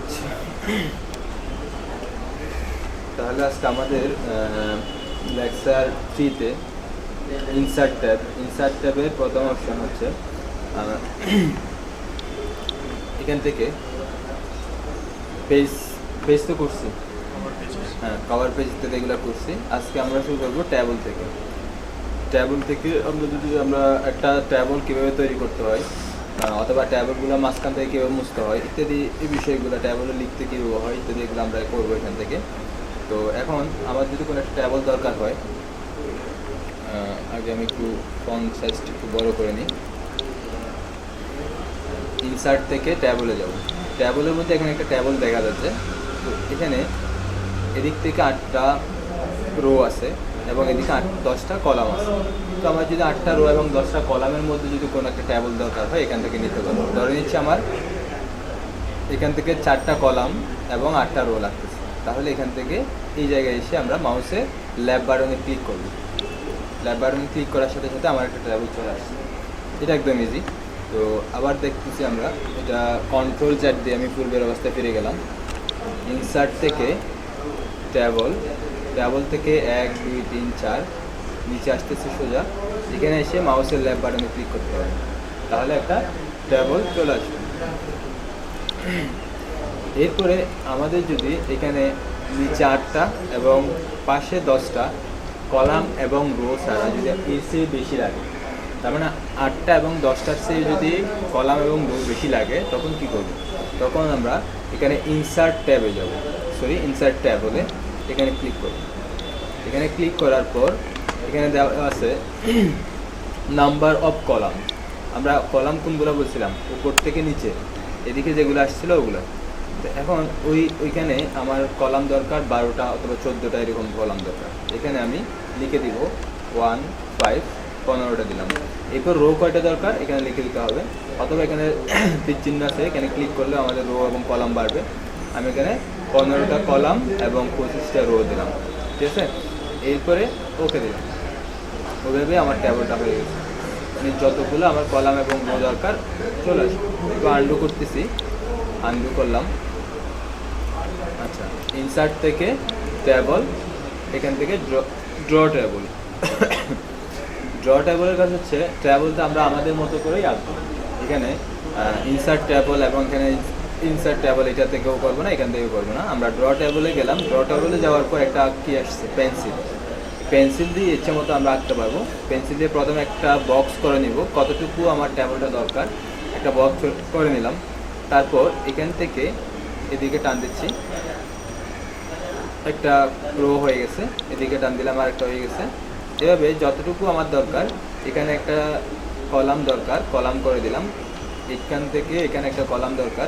আচ্ছা, তাহলে আজকে আমাদের লেকচার 3-তে ইনসার্ট ট্যাবের প্রথম অপশন হচ্ছে এখান থেকে পেজ পেজ তো করছি, হ্যাঁ কভার পেজ থেকে এগুলো করছি। আজকে আমরা শুরু করবো ট্যাবল থেকে। আমরা একটা ট্যাবল কীভাবে তৈরি করতে হয় অথবা ট্যাবলগুলো মাঝখান থেকে কীভাবে মুছতে হয় ইত্যাদি এই বিষয়গুলো, ট্যাবলে লিখতে কীভাবে হয় ইত্যাদি এগুলো আমরা করবো এখান থেকে। তো এখন আমার যদি কোনো একটা ট্যাবল দরকার হয়, আগে আমি একটু ফন্ট সাইজটা একটু বড় করে নিই। ইনসার্ট থেকে ট্যাবলে যাব। ট্যাবলের মধ্যে এখানে একটা ট্যাবল দেখা যাচ্ছে। তো এখানে এদিক থেকে 8টা রো আছে এবং এদিকে 10টা কলাম আছে। তো আমার যদি 8টা রো এবং 10টা কলামের মধ্যে যদি কোনো একটা ট্যাবল দরকার হয় এখান থেকে নিতে পারবো। ধরে নিচ্ছি আমার এখান থেকে 4টা কলাম এবং 8টা রো লাগতেছে, তাহলে এখান থেকে এই জায়গায় এসে আমরা মাউসে ল্যাব বাটনে ক্লিক করব। ল্যাব বাটনে ক্লিক করার সাথে সাথে আমার একটা ট্যাবল চলে আসছে। এটা একদম ইজি। তো আবার দেখতেছি আমরা এটা কন্ট্রোল চ্যাট দিয়ে আমি পূর্বের অবস্থায় ফিরে গেলাম। ইনসার্ট থেকে ট্যাবল থেকে 1 2 3 4 নিচে আসতেছে সোজা। এখানে এসে মাউসের ল্যাব বাটনে ক্লিক করতে হবে, তাহলে একটা ট্যাবল চলে আসবে। এরপরে আমাদের যদি এখানে নিচে 8টা এবং পাশে 10টা কলাম এবং রো ছাড়া যদি এর চেয়ে বেশি লাগে, তার মানে 8টা এবং 10টার চেয়ে যদি কলাম এবং রো বেশি লাগে তখন কি করব? তখন আমরা এখানে ইনসার্ট ট্যাবলে এখানে ক্লিক করব। এখানে ক্লিক করার পর এখানে দেওয়া আছে নাম্বার অফ কলাম। আমরা কলাম কোনগুলো বলছিলাম, উপর থেকে নিচে এদিকে যেগুলো আসছিল ওগুলো। তো এখন ওইখানে আমার কলাম দরকার 12টা অথবা 14টা এরকম কলাম দরকার। এখানে আমি লিখে দিব 1 5 15টা দিলাম। এরপর রো কয়টা দরকার এখানে লিখে দিতে হবে, অথবা এখানে তীর চিহ্ন আছে, এখানে ক্লিক করলে আমাদের রো এবং কলাম বাড়বে। আমি এখানে 15টা কলাম এবং 25টা রো দিলাম, ঠিক আছে। এরপরে ওকে দিলাম। ওইভাবে আমার ট্যাবলটা হয়ে গেছে। মানে যতগুলো আমার কলাম এবং রো দরকার চলে আসবে। একটু আন্ডু করতেছি, আন্ডু করলাম। আচ্ছা, ইনসার্ট থেকে ট্যাবল, এখান থেকে ড্র ট্যাবলের কাজ হচ্ছে ট্যাবলটা আমরা আমাদের মতো করেই আঁকবো। এখানে ইনসার্ট ট্যাবল এবং এখানে ইনসার্ট ট্যাবল এটা থেকেও করবো না, এখান থেকেও করবো না। আমরা ড্র ট্যাবলে গেলাম। ড্র ট্যাবলে যাওয়ার পর একটা কি আসছে, পেন্সিল দিয়ে ইচ্ছে মতো আমরা আঁকতে পারবো। পেন্সিল দিয়ে প্রথমে একটা বক্স করে নিব, কতটুকু আমার ট্যাবলটা দরকার একটা বক্স করে নিলাম। তারপর এখান থেকে এদিকে টান দিচ্ছি, একটা রো হয়ে গেছে। এদিকে টান দিলাম আর একটা হয়ে গেছে। এভাবে যতটুকু আমার দরকার, এখানে একটা কলাম দরকার, কলাম করে দিলাম। এখান থেকে এখানে একটা কলাম দরকার।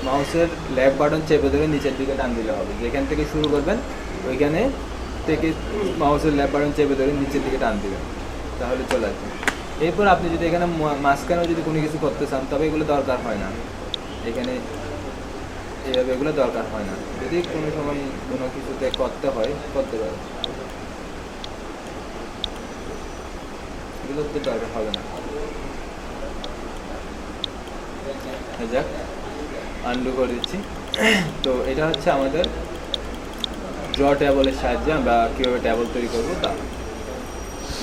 মাউসের লেফট বাটন চেপে ধরে নিচের দিকে টান দিলে হবে। যেখান থেকে শুরু করবেন ওইখানে থেকে মাউসের লেফট বাটন চেপে ধরে নিচের দিকে টান দিবেন, তাহলে চলে আসবে। এরপর আপনি যদি এখানে মাঝখানেও যদি কোনো কিছু করতে চান তবে এগুলো দরকার হয় না। এখানে এইভাবে এগুলো দরকার হয় না। যদি কোনো সময় কোনো কিছুতে করতে হয় করতে পারে, এগুলো তো দরকার হবে না। যাক, আন্ডু করে দিচ্ছি। তো এটা হচ্ছে আমাদের ড্র ট্যাবলের সাহায্যে আমরা কীভাবে ট্যাবল তৈরি করবো তা।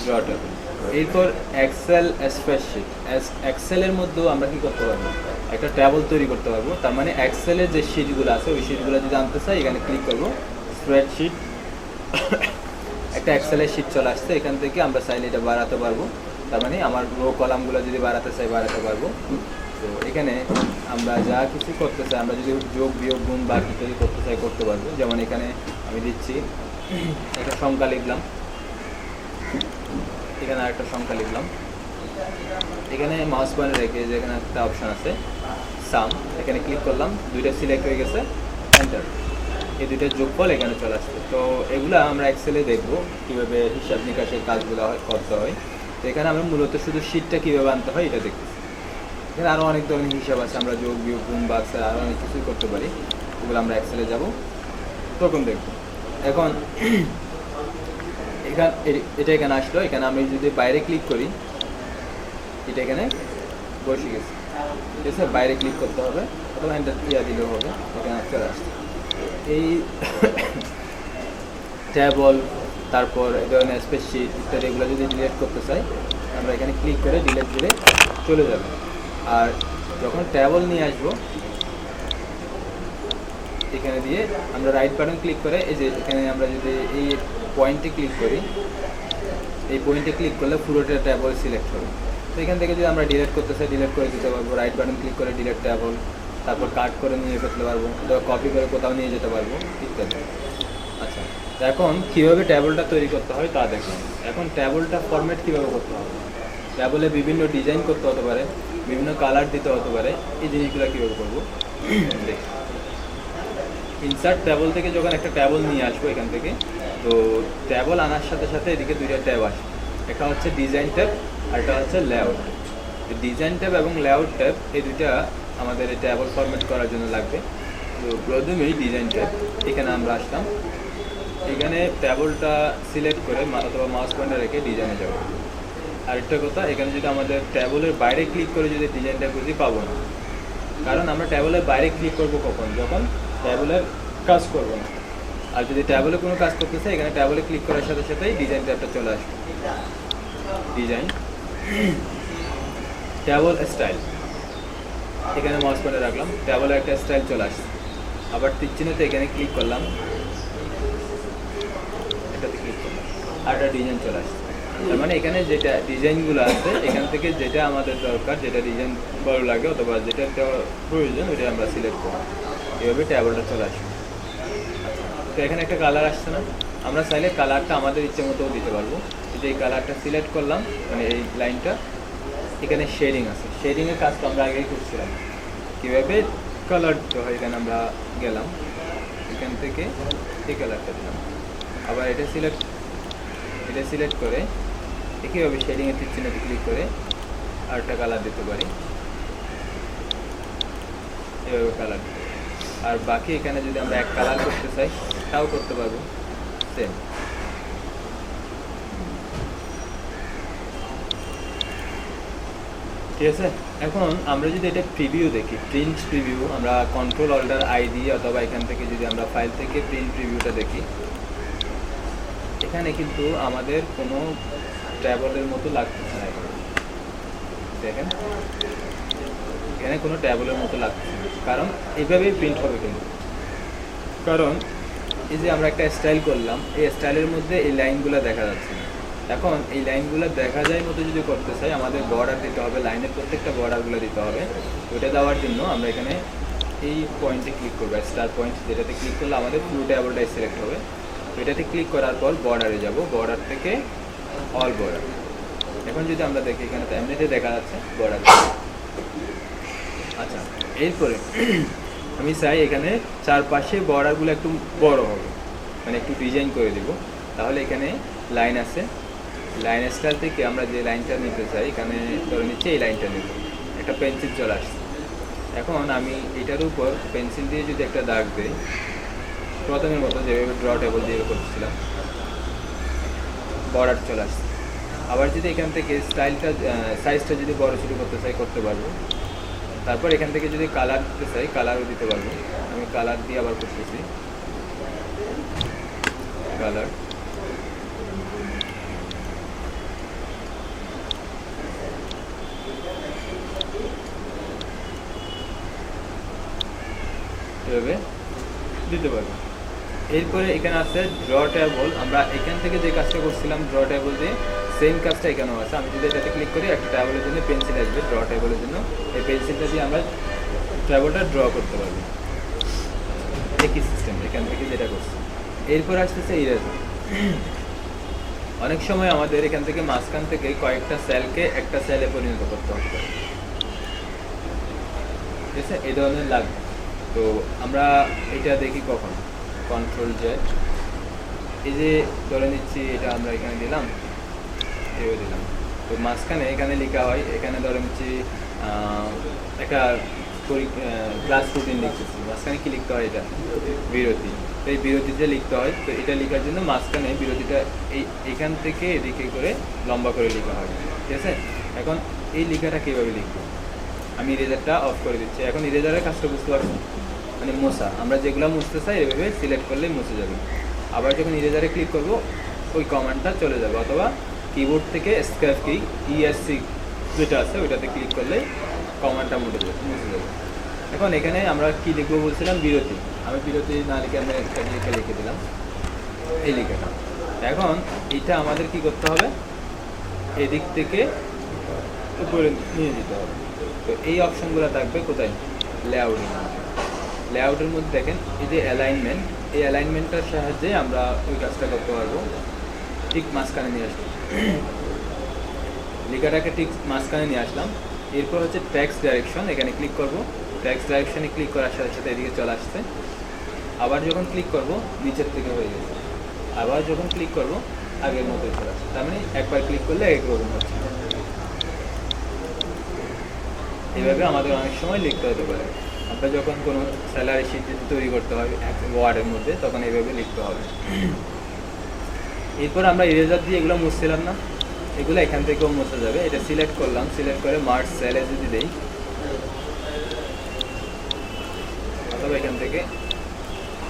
ড্র ট্যাবল, এরপর এক্সেল স্প্রেডশিট। এক্সেলের মধ্যেও আমরা কী করতে পারবো, একটা ট্যাবল তৈরি করতে পারবো। তার মানে এক্সেলের যে শিটগুলো আছে ওই শিটগুলো যদি আনতে চাই এখানে ক্লিক করবো, স্প্রেডশিট। একটা এক্সেলের শিট চলে আসছে, এখান থেকে আমরা চাইলে এটা বাড়াতে পারবো। তার মানে আমার রো কলামগুলো যদি বাড়াতে চাই বাড়াতে পারবো। তো এখানে আমরা যা কিছু করতে চাই, আমরা যদি যোগ বিয়োগ গুণ বা ইত্যাদি করতে চাই করতে পারবো। যেমন এখানে আমি দিচ্ছি একটা সংখ্যা লিখলাম, এখানে আরেকটা সংখ্যা লিখলাম। এখানে মাউস পয়েন্ট রেখে যেখানে একটা অপশান আছে সাম, এখানে ক্লিক করলাম, দুইটা সিলেক্ট হয়ে গেছে, এন্টার। এই দুইটার যোগফল এখানে চলে আসছে। তো এগুলো আমরা এক্সেলে দেখবো কীভাবে হিসাব নিকাশের কাজগুলো করতে হয়। তো এখানে আমরা মূলত শুধু শিটটা কীভাবে আনতে হয় এটা দেখতেছি। এখানে আরও অনেক ধরনের হিসাব আছে, আমরা যোগ বিয়োগ গুণ বা আরও অনেক কিছুই করতে পারি। ওগুলো আমরা এক্সেলে যাব তখন দেখবো। এখন এটা এখানে আসলো। এখানে আমি যদি বাইরে ক্লিক করি, এটা এখানে বসে গেছে, ঠিক আছে। বাইরে ক্লিক করতে হবে অথবা এন্টার দিলেও হবে, এখানে চলে আসছে। এই ট্যাবল, তারপর এই ধরনের স্প্রেডশিট ইত্যাদি এগুলো যদি ডিলিট করতে চাই আমরা এখানে ক্লিক করে ডিলিট দিলে চলে যাবে। আর যখন ট্যাবল নিয়ে আসবো এখানে দিয়ে আমরা রাইট বাটন ক্লিক করে এই যে এখানে আমরা যদি এই পয়েন্টে ক্লিক করি, এই পয়েন্টে ক্লিক করলে পুরোটা ট্যাবল সিলেক্ট হবে। তো এখান থেকে যদি আমরা ডিলিট করতে চাই ডিলিট করে দিতে পারবো, রাইট বাটন ক্লিক করে ডিলিট ট্যাবল, তারপর কাট করে নিয়ে ফেলতে পারবো, অথবা কপি করে কোথাও নিয়ে যেতে পারবো ইত্যাদি। আচ্ছা, এখন কীভাবে ট্যাবলটা তৈরি করতে হয় তা দেখুন। এখন ট্যাবলটা ফরম্যাট কীভাবে করতে হবে, ট্যাবলে বিভিন্ন ডিজাইন করতে হতে পারে, বিভিন্ন কালার দিতে হতে পারে, এই জিনিসগুলো কীভাবে করবো দেখি। ইনসার্ট ট্যাবল থেকে যখন একটা ট্যাবল নিয়ে আসবো এখান থেকে, তো ট্যাবল আনার সাথে সাথে এদিকে দুইটা ট্যাব আসবে, একটা হচ্ছে ডিজাইন ট্যাব আর একটা হচ্ছে লেআউট। ডিজাইন ট্যাব এবং লেআউট ট্যাব এই দুইটা আমাদের এই ট্যাবল ফরম্যাট করার জন্য লাগবে। তো প্রথমেই ডিজাইন ট্যাব, এখানে আমরা আসলাম, এখানে ট্যাবলটা সিলেক্ট করে অথবা মাউস পয়েন্টার রেখে ডিজাইনে যাবো। আরেকটা কথা, এখানে যদি আমাদের ট্যাবলের বাইরে ক্লিক করে যদি ডিজাইনটা খুঁজি পাবো না, কারণ আমরা ট্যাবলের বাইরে ক্লিক করবো কখন, যখন ট্যাবলের কাজ করবো না। আর যদি ট্যাবলে কোনো কাজ করতে চাই এখানে ট্যাবলে ক্লিক করার সাথে সাথেই ডিজাইন ট্যাবটা চলে আসবে। ডিজাইন ট্যাবল স্টাইল, এখানে মাউস পয়েন্টার রাখলাম, ট্যাবলে একটা স্টাইল চলে আসছে। আবার তীর চিহ্নতে এখানে ক্লিক করলাম, এটাতে ক্লিক করলাম, আর একটা ডিজাইন চলে আসছে। তার মানে এখানে যেটা ডিজাইনগুলো আছে এখান থেকে যেটা আমাদের দরকার, যেটা ডিজাইন ভালো লাগে অথবা যেটা প্রয়োজন ওইটা আমরা সিলেক্ট করব, এভাবে ট্যাবলটা চলে আসবে। তো এখানে একটা কালার আসছে না, আমরা চাইলে কালারটা আমাদের ইচ্ছে মতো দিতে পারবো। যে এই কালারটা সিলেক্ট করলাম, মানে এই লাইনটা, এখানে শেডিং আছে, শেডিংয়ের কাজটা আমরা আগেই করছিলাম কীভাবে কালার দিতে হয়। এখানে আমরা গেলাম, এখান থেকে এই কালারটা দিলাম, আবার এটা সিলেক্ট করে কীভাবে শেডিংয়ের তীর চিহ্নতে ক্লিক করে আরেকটা কালার দিতে পারি, এভাবে কালার দিতে। আর বাকি এখানে যদি আমরা এক কালার করতে চাই তাও করতে পারবো সেম। ঠিক আছে, এখন আমরা যদি এটা প্রিভিউ দেখি, প্রিন্ট প্রিভিউ, আমরা কন্ট্রোল অল্টার আই দিয়ে অথবা এখান থেকে যদি আমরা ফাইল থেকে প্রিন্ট প্রিভিউটা দেখি, এখানে কিন্তু আমাদের কোনো ট্যাবলের মতো লাগতেছে না। দেখেন এখানে কোনো ট্যাবলের মতো লাগতেছে না, কারণ এইভাবেই প্রিন্ট হবে কিন্তু। কারণ এই যে আমরা একটা স্টাইল করলাম, এই স্টাইলের মধ্যে এই লাইনগুলো দেখা যাচ্ছে না। এখন এই লাইনগুলো দেখা যায় মতো যদি করতে চাই আমাদের বর্ডার দিতে হবে, লাইনের প্রত্যেকটা বর্ডারগুলো দিতে হবে। ওইটা দেওয়ার জন্য আমরা এখানে এই পয়েন্টে ক্লিক করবো, স্টার পয়েন্ট, যেটাতে ক্লিক করলে আমাদের পুরো ট্যাবলটাই সিলেক্ট হবে। এটাতে ক্লিক করার পর বর্ডারে যাব, বর্ডার থেকে অল বর্ডার। এখন যদি আমরা দেখি এখানে তো এমনিতে দেখা যাচ্ছে বর্ডার। আচ্ছা, এরপরে আমি চাই এখানে চারপাশে বর্ডারগুলো একটু বড় হবে, মানে একটু ডিজাইন করে দিব। তাহলে এখানে লাইন আছে, লাইন স্টাইল থেকে আমরা যে লাইনটা নিতে চাই এখানে ধরে নিচ্ছে এই লাইনটা নেব, একটা পেন্সিল চলে আসছে। এখন আমি এটার উপর পেন্সিল দিয়ে যদি একটা দাগ দিই, প্রথমের মতো যেভাবে ড্র টেবল দিয়ে করছিলাম, বর্ডার চলে আসছে। আবার যদি এখান থেকে স্টাইলটা সাইজটা যদি বড় ছোটো করতে চাই করতে পারবো। তারপর এখান থেকে যদি কালার দিতে চাই কালারও দিতে পারবো। আমি কালার দিয়ে আবার করতেছি, কালার এভাবে দিতে পারবো। এরপরে এখানে আছে ড্র টেবল, আমরা এখান থেকে যে কাজটা করছিলাম ড্র টেবল দিয়ে সেম কাজটা এখানেও আছে। আমি যদি এটাতে ক্লিক করি একটা টেবলের জন্য পেন্সিল আসবে, ড্র টেবলের জন্য এই পেন্সিলটা দিয়ে আমরা টেবলটা ড্র করতে পারবো। একই সিস্টেম এখান থেকে যেটা করছি। এরপর আসতেছে ইরেজার। অনেক সময় আমাদের এখান থেকে মাঝখান থেকে কয়েকটা সেলকে একটা সেলে পরিণত করতে হতে পারে, ঠিক আছে, এই ধরনের লাগবে। তো আমরা এটা দেখি কখন, কন্ট্রোল জেড, এই যে ধরে নিচ্ছি এটা আমরা এখানে দিলাম, এও দিলাম। তো মাঝখানে এখানে লেখা হয়, এখানে ধরে নিচ্ছি একটা ক্লাস রুটিন লিখতেছি, মাঝখানে কি লিখতে হয়, এটা বিরতি। তো এই বিরতিতে লিখতে হয়, তো এটা লেখার জন্য মাঝখানে বিরতিটা এখান থেকে এদিকে করে লম্বা করে লেখা হয়, ঠিক আছে। এখন এই লেখাটা কীভাবে লিখবো, আমি ইরেজারটা অফ করে দিচ্ছি। এখন ইরেজারের কাজটা বুঝতে পারছি, মানে মোছা, আমরা যেগুলো মুছতে চাই এভাবে সিলেক্ট করলেই মুছে যাবে। আবার যখন ইরেজারে ক্লিক করব ওই কমান্ডটা চলে যাবে, অথবা কিবোর্ড থেকে এসকেপ কি ESC যেটা আছে ওইটাতে ক্লিক করলেই কমান্ডটা মুছে যাবে। এখন এখানে আমরা কি লিখবো বলছিলাম, বিরতি। আমি বিরতি না লিখে আমি একটা লিখে দিলাম এই লেখাটা। এখন এটা আমাদের কি করতে হবে, এদিক থেকে উপরে নিয়ে যেতে হবে। তো এই অপশনগুলো থাকবে কোথায়, লেআউটের মধ্যে দেখেন এই যে অ্যালাইনমেন্ট, এই অ্যালাইনমেন্টটার সাহায্যে আমরা ওই কাজটা করতে পারবো। ঠিক মাঝখানে নিয়ে আসলাম লেখাটাকে, ঠিক মাঝখানে নিয়ে আসলাম। এরপর হচ্ছে টেক্সট ডাইরেকশন, এখানে ক্লিক করব। টেক্সট ডাইরেকশনে ক্লিক করার সাথে সাথে এদিকে চলে আসছে। আবার যখন ক্লিক করব নিচের থেকে হয়ে গেছে, আবার যখন ক্লিক করব আগের মতোই চলে আসছে। তার মানে একবার ক্লিক করলে একরকম হচ্ছে। এইভাবে আমাদের অনেক সময় লিখতে হতে পারে। আমরা যখন কোনো স্যালারি শিট তৈরি করতে হয় ওয়ার্ডের মধ্যে, তখন এইভাবে লিখতে হবে। এরপর আমরা ইরেজার দিয়ে এগুলো মুছছিলাম না, এগুলো এখান থেকেও মুছে যাবে। এটা সিলেক্ট করলাম, সিলেক্ট করে মার্জ সেলে যদি দেই, অথবা এখান থেকে,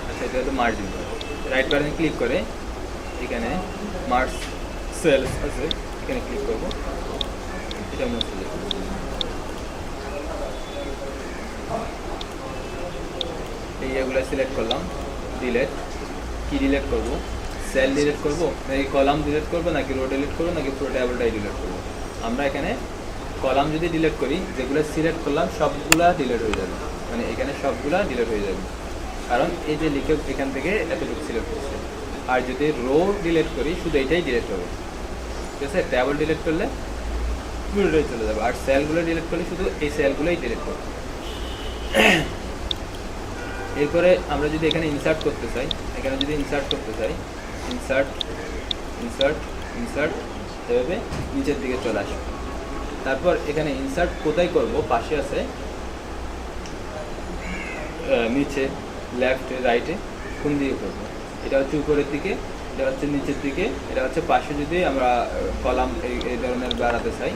আচ্ছা এটা হয়তো মার্জিন, রাইট বাটনে ক্লিক করে এখানে মার্জ সেলস আছে, এখানে ক্লিক করব, এটা মুছে যাবে। এইগুলো সিলেক্ট করলাম, ডিলেট, কি ডিলেট করব, সেল ডিলিট করবো নাকি কলাম ডিলিট করবো নাকি রো ডিলিট করবো নাকি পুরো টেবিলটাই ডিলিট করবো। আমরা এখানে কলাম যদি ডিলিট করি, যেগুলো সিলেক্ট করলাম সবগুলা ডিলিট হয়ে যাবে, মানে এখানে সবগুলা ডিলিট হয়ে যাবে, কারণ এই যে লিখে এখান থেকে এতটুকু সিলেক্ট করছে। আর যদি রো ডিলিট করি শুধু এইটাই ডিলিট হবে, ঠিক আছে। টেবিল ডিলিট করলে পুরোটাই চলে যাবে, আর সেলগুলো ডিলিট করলে শুধু এই সেলগুলোই ডিলিট করবে। এরপরে আমরা যদি এখানে ইনসার্ট করতে চাই, এখানে যদি ইনসার্ট করতে চাই, ইনসার্ট ইনসার্ট ইনসার্ট এভাবে নিচের দিকে চলে আসবে। তারপর এখানে ইনসার্ট কোথায় করব, পাশে আছে নিচে, লেফটে রাইটে, কোন দিকে করবো, এটা হচ্ছে উপরের দিকে, এটা হচ্ছে নিচের দিকে, এটা হচ্ছে পাশে। যদি আমরা কলাম এই ধরনের বাড়াতে চাই,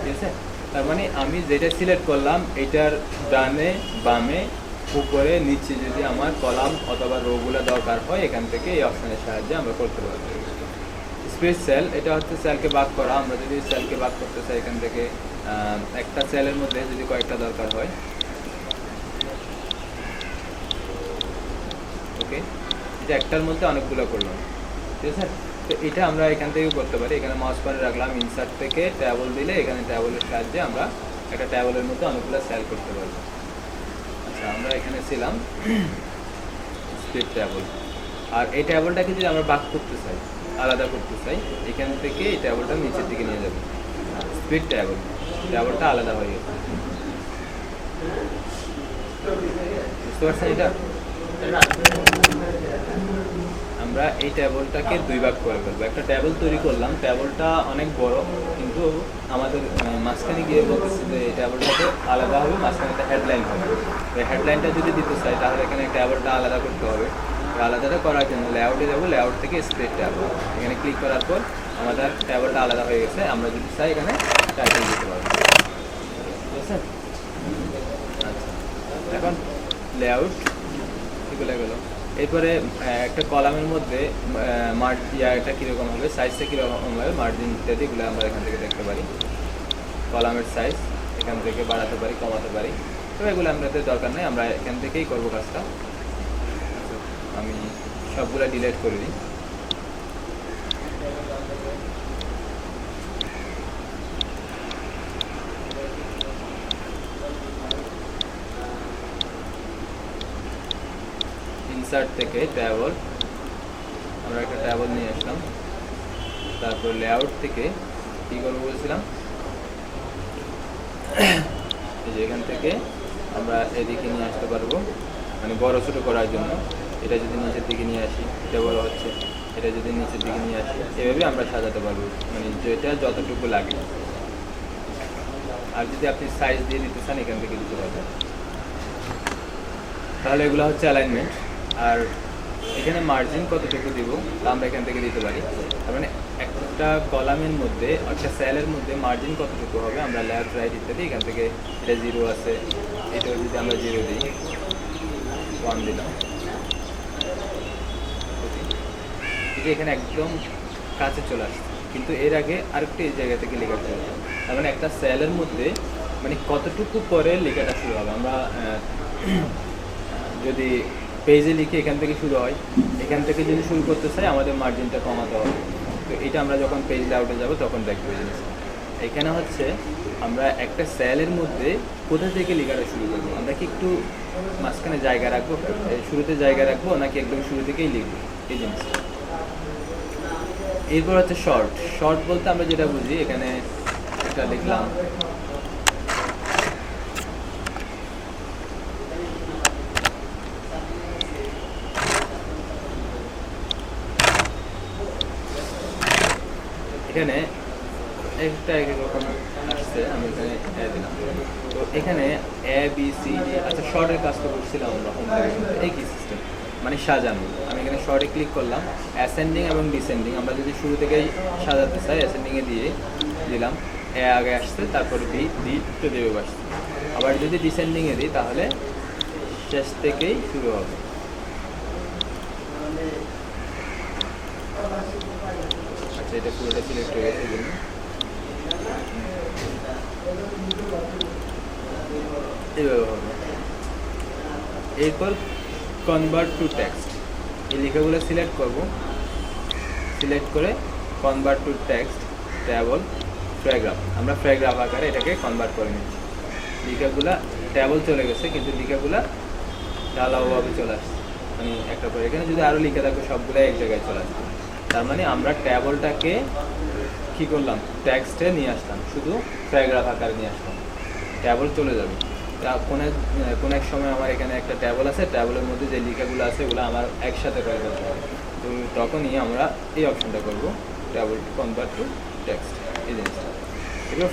ঠিক আছে। তার মানে আমি যেটা সিলেক্ট করলাম এটার ডানে বামে উপরে নিচে যদি আমার কলাম অথবা রোগুলো দরকার হয়, এখান থেকে এই অপশনের সাহায্যে আমরা করতে পারবো। স্পেস সেল, এটা হচ্ছে সেলকে ভাগ করা। আমরা যদি সেলকে ভাগ করতে চাই, এখান থেকে একটা সেলের মধ্যে যদি কয়েকটা দরকার হয়, ওকে, এটা একটার মধ্যে অনেকগুলো করলাম, ঠিক আছে। তো এটা আমরা এখান থেকেও করতে পারি। এখানে মাউস পয়েন্টার রাখলাম, ইনসার্ট থেকে ট্যাবল দিলে এখানে ট্যাবলের সাহায্যে আমরা একটা ট্যাবলের মধ্যে অনেকগুলো সেল করতে পারবো। আচ্ছা, আমরা এখানে ছিলাম স্প্লিট ট্যাবল। আর এই ট্যাবলটাকে যদি আমরা ভাগ করতে চাই, আলাদা করতে চাই, এখান থেকে এই ট্যাবলটা নিচের দিকে নিয়ে যাবে, স্প্লিট ট্যাবল, ট্যাবলটা আলাদা হয়ে গেছে। বুঝতে পারছেন এটা? আমরা এই ট্যাবলটাকে দুই ভাগ করে ফেলবো। একটা ট্যাবল তৈরি করলাম, ট্যাবলটা অনেক বড়, কিন্তু আমাদের মাঝখানে গিয়ে বলতেছি যে এই ট্যাবলটাকে আলাদা হবে, মাঝখানে একটা হেডলাইন হবে। এই হেডলাইনটা যদি দিতে চাই, তাহলে এখানে ট্যাবলটা আলাদা করতে হবে। আলাদাটা করার জন্য লেআউটে যাবো, লেআউট থেকে স্প্লিট ট্যাবল, এখানে ক্লিক করার পর আমাদের ট্যাবলটা আলাদা হয়ে গেছে। আমরা যদি চাই এখানে টাইটেল দিতে পারবো, ঠিক আছে। আচ্ছা, এখন লেআউট এগুলো গেলো। এরপরে একটা কলামের মধ্যে এটা কীরকম হবে, সাইজটা কীরকম হবে, মার্জিন ইত্যাদি এগুলো আমরা এখান থেকে দেখতে পারি। কলামের সাইজ এখান থেকে বাড়াতে পারি, কমাতে পারি। তো এগুলো আমাদের দরকার নেই, আমরা এখান থেকেই করবো কাজটা। আমি সবগুলো ডিলিট করে দিই। ইনসার্ট থেকে ট্যাবল, আমরা একটা ট্যাবল নিয়ে আসলাম। তারপর লেআউট থেকে কী করবো বলছিলাম, এই যে এখান থেকে আমরা এদিকে নিয়ে আসতে পারবো, মানে বড় ছোটো করার জন্য। এটা যদি নিচের দিকে নিয়ে আসি, এটা বড় হচ্ছে, এটা যদি নিচের দিকে নিয়ে আসি, এভাবে আমরা সাজাতে পারবো, মানে যেটা যতটুকু লাগে। আর যদি আপনি সাইজ দিয়ে দিতে চান, এখান থেকে দিতে পারবেন। তাহলে এগুলো হচ্ছে অ্যালাইনমেন্ট। আর এখানে মার্জিন কতটুকু দিব তা আমরা এখান থেকে দিতে পারি। তার মানে একটা কলামের মধ্যে, একটা সেলের মধ্যে মার্জিন কতটুকু হবে আমরা লেফট রাইট ইত্যাদি এখান থেকে, এটা 0 আছে, এটাও যদি আমরা 0 দিই, 1 দিলাম, এখানে একদম কাছে চলে আসছে, কিন্তু এর আগে আরেকটা এই জায়গা থেকে লেখা শুরু হবে। তার মানে একটা সেলের মধ্যে মানে কতটুকু পরে লেখাটা শুরু হবে। আমরা যদি পেজে লিখে এখান থেকে শুরু হয়, এখান থেকে যদি শুরু করতে চাই আমাদের মার্জিনটা কমাতে হবে। তো এটা আমরা যখন পেজ লেআউটে যাব তখন দেখবো এই জিনিসটা। এখানে হচ্ছে আমরা একটা সেলের মধ্যে কোথা থেকে লেখাটা শুরু করবো, আমরা কি একটু মাঝখানে জায়গা রাখবো, শুরুতে জায়গা রাখবো নাকি একদম শুরু থেকেই লিখবো এই জিনিসটা। এরপর হচ্ছে শর্ট। শর্ট বলতে আমরা যেটা বুঝি, এখানে একটা লিখলাম, এখানে একটা একরকম আসছে, আমি এখানে দিলাম। তো এখানে ABCD, আচ্ছা শর্টের কাজ তো করছিলাম আমরা হোম থেকে, এই কি সিস্টেম মানে সাজানো। আমি এখানে শর্টে ক্লিক করলাম, অ্যাসেন্ডিং এবং ডিসেন্ডিং আমরা যদি শুরু থেকেই সাজাতে চাই, অ্যাসেন্ডিংয়ে দিয়ে দিলাম, এ আগে আসছে, তারপরে বি তো দেবে আসছে। আবার যদি ডিসেন্ডিংয়ে দিই তাহলে শেষ থেকেই শুরু হবে। আচ্ছা, এটা পুরোটা সিলেক্ট হয়ে গেছে জন্য এভাবে হবে। এরপর কনভার্ট টু টেক্সট, এই লেখাগুলো সিলেক্ট করব, সিলেক্ট করে convert to text table paragraph, আমরা প্যারাগ্রাফ আকারে এটাকে কনভার্ট করে নিচ্ছি। লেখাগুলা ট্যাবল চলে গেছে, কিন্তু লেখাগুলা ঢালাওভাবে চলে আসছে, মানে একটা পরে এখানে যদি আরও লিখে থাকবে সবগুলো এক জায়গায় চলে আসবে। তার মানে আমরা ট্যাবলটাকে কী করলাম, টেক্সটে নিয়ে আসলাম, শুধু প্যারাগ্রাফ আকারে নিয়ে আসলাম, ট্যাবল চলে যাবে। কোন এক সময় আমার এখানে একটা ট্যাবল আছে, ট্যাবলের মধ্যে যে লেখাগুলো আছে ওগুলো আমার একসাথে করে করতে হবে, তো তখনই আমরা এই অপশনটা করব, ট্যাবল কনভার্ট টু টেক্সট, এই জিনিসটা। এবার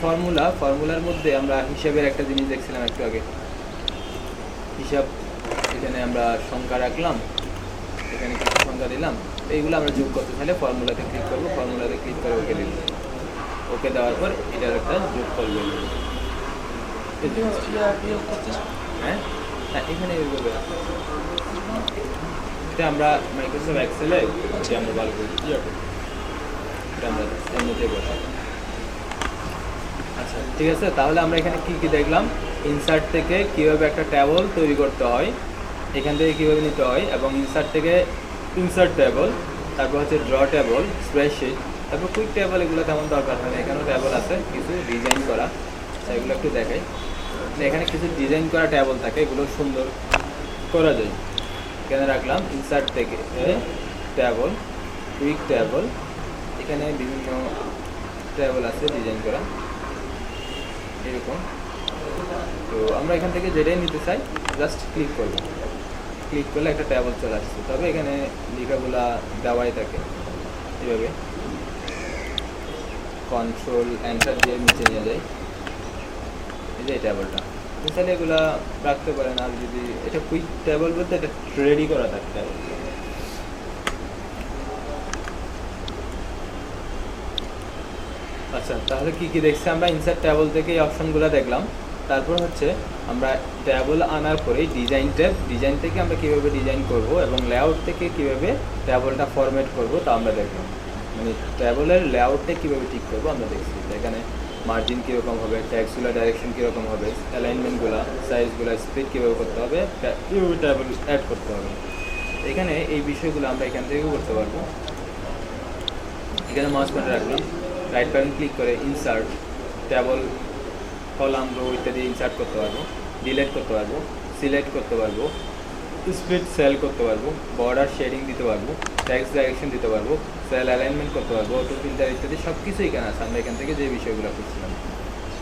ফর্মুলার মধ্যে আমরা হিসাবের একটা জিনিস দেখছিলাম একটু আগে, হিসাব। এখানে আমরা সংখ্যা রাখলাম, এখানে কিছু সংখ্যা দিলাম, এইগুলো আমরা যোগ করতে চাইলে ফর্মুলাতে ক্লিক করবো, ফর্মুলাতে ক্লিক করে ওকে দিব, ওকে দেওয়ার পর এটার একটা যোগ করবো। হ্যাঁ হ্যাঁ, এখানে এইভাবে এটা আমরা মাইক্রোসফট এক্সেলে আমরা ভালো করে এটা আমরা এমনিতে বসাই। আচ্ছা ঠিক আছে, তাহলে আমরা এখানে কি কি দেখলাম, ইনসার্ট থেকে কীভাবে একটা ট্যাবল তৈরি করতে হয়, এখান থেকে কীভাবে নিতে হয়, এবং ইনসার্ট থেকে ইনসার্ট ট্যাবল, তারপর হচ্ছে ড্র ট্যাবল, স্প্রেডশিট, তারপর কুইক ট্যাবল, এগুলো তেমন দরকার হয় না। এখানেও ট্যাবল আছে কিছু ডিজাইন করা, সেগুলো একটু দেখাই। এখানে কিছু ডিজাইন করা ট্যাবল থাকে, এগুলো সুন্দর করা যায়। এখানে রাখলাম ইনসার্ট থেকে ট্যাবল, কুইক ট্যাবল, এখানে বিভিন্ন ট্যাবল আছে ডিজাইন করা এরকম। তো আমরা এখান থেকে যেটাই নিতে চাই জাস্ট ক্লিক করব, ক্লিক করলে একটা ট্যাবল চলে আসছে। তবে এখানে লেখাগুলা দেওয়াই থাকে এভাবে, কন্ট্রোল এন্টার দিয়ে নিচে নিয়ে যায়, এই যে এই ট্যাবলটা তাহলে এগুলা রাখতে পারেন। আর যদি এটা কুইক ট্যাবল বলতে এটা রেডি করা থাকে ট্যাবল। আচ্ছা, তাহলে কি কি দেখছি আমরা, ইনসার্ট ট্যাবল থেকে এই অপশনগুলো দেখলাম। তারপর হচ্ছে আমরা ট্যাবল আনার পরে ডিজাইন ট্যাব, ডিজাইন থেকে আমরা কীভাবে ডিজাইন করব এবং লেআউট থেকে কীভাবে ট্যাবলটা ফরম্যাট করব তা আমরা দেখলাম। মানে ট্যাবলের লেআউটটা কীভাবে ঠিক করবো আমরা দেখছি, এখানে মার্জিন কীরকম হবে, ট্যাক্সগুলো ডাইরেকশন কীরকম হবে, অ্যালাইনমেন্টগুলো, সাইজগুলো, স্প্লিট কীভাবে করতে হবে, কীভাবে ট্যাবল অ্যাড করতে হবে, এখানে এই বিষয়গুলো আমরা এখান থেকেও করতে পারবো। এখানে মাউস পয়েন্টার রাখলাম, রাইট বাটন ক্লিক করে ইনসার্ট ট্যাবল, কলাম, রো ইত্যাদি ইনসার্ট করতে পারবো, ডিলিট করতে পারবো, সিলেক্ট করতে পারবো, স্প্লিট সেল করতে পারবো, বর্ডার শেডিং দিতে পারবো, টেক্সট ডাইরেকশন দিতে পারবো, সেল অ্যালাইনমেন্ট করতে পারবো, অটো ফিল্টার ইত্যাদি সব কিছু এখানে আছে। আমরা এখান থেকে যে বিষয়গুলো করছিলাম,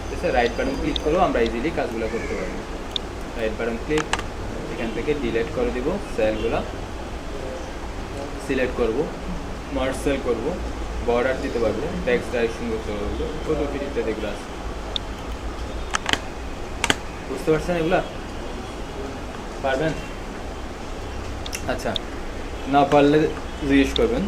ঠিক আছে, রাইট বাটন ক্লিক করেও আমরা ইজিলি কাজগুলো করতে পারবো। রাইট বাটন ক্লিক, এখান থেকে ডিলিট করে দিব, সেলগুলো সিলেক্ট করব, মার্জ সেল করব, বর্ডার দিতে পারবো, টেক্সট ডাইরেকশন করতে পারবো, অটো ফিল ইত্যাদি এগুলো আছে। বুঝতে পারছেন এগুলা? পারবেন? আচ্ছা, না পারলে জিজ্ঞেস করবেন।